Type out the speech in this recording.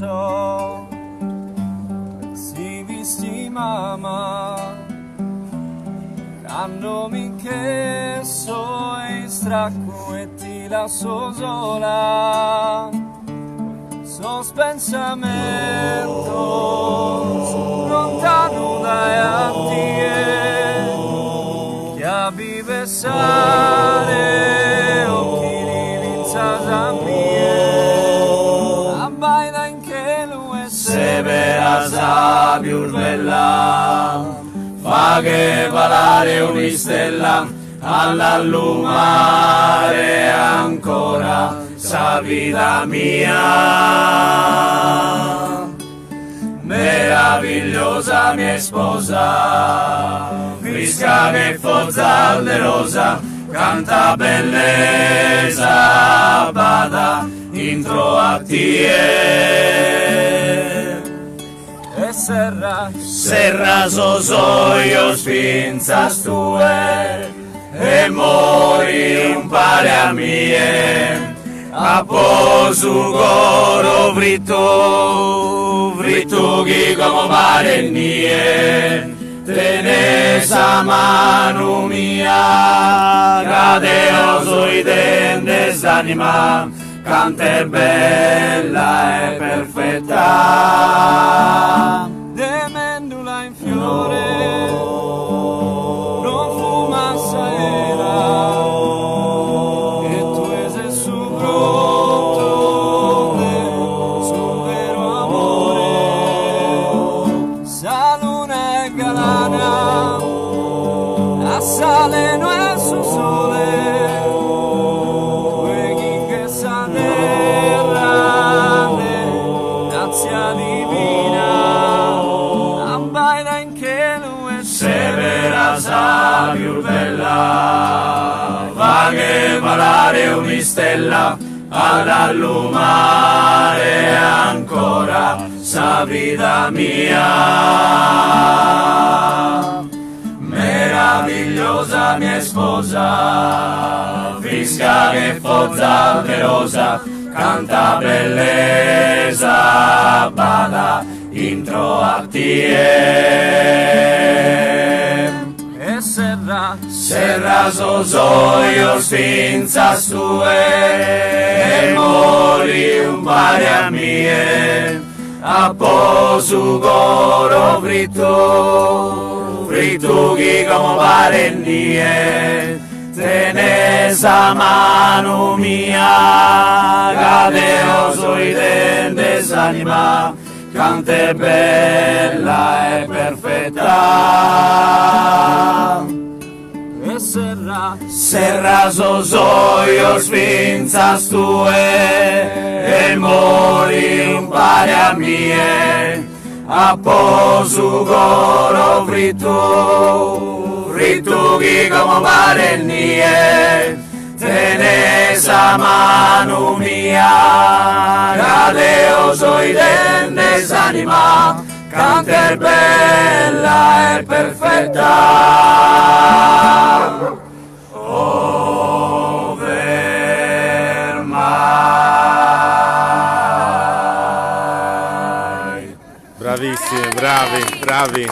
so, si visti mamma, quando mi chiesto e stracco e ti lascio sola, sospensamento, lontano dai attie, chiavi vessare, occhi di vinzasa mie, abbaina in che lui severa sa più bella, fa che valare un'istella all'allumare ancora sa vita mia. Meravigliosa mia sposa, frisca che forza rosa, canta bellezza, bada intro a tie. E serra sosoio spinzas tue, e mori un pare a mie, a posu coro fritto, fritto chi come pare nie, tenesa mano mia, cadeoso i dentes d'anima, canta bella e perfetta, de mendula in fiore, non fuma saera, e tu ese su brutto, su vero amore, saluna e galana, assale no è su sole, severa sa più bella, va che valare un'istella all'allumare ancora sa vita mia. Meravigliosa mia sposa, frisca che forza velosa, canta bellezza, bada intro a tie. E serra sosoio spinzas tue, e mori un pare a mie, a posu coro fritto, fritto chi come pare nie, tenesa mano mia, cadeoso i dentes anima, canta bella e perfetta. E serra sosoio spinzas tue, e mori un pare a mie, a posu coro fritto, fritto chi come pare nie, tenesa mano mia, cadeoso i dentes anima, canta bella e perfetta. Over mai. Bravissimi, bravi, bravi.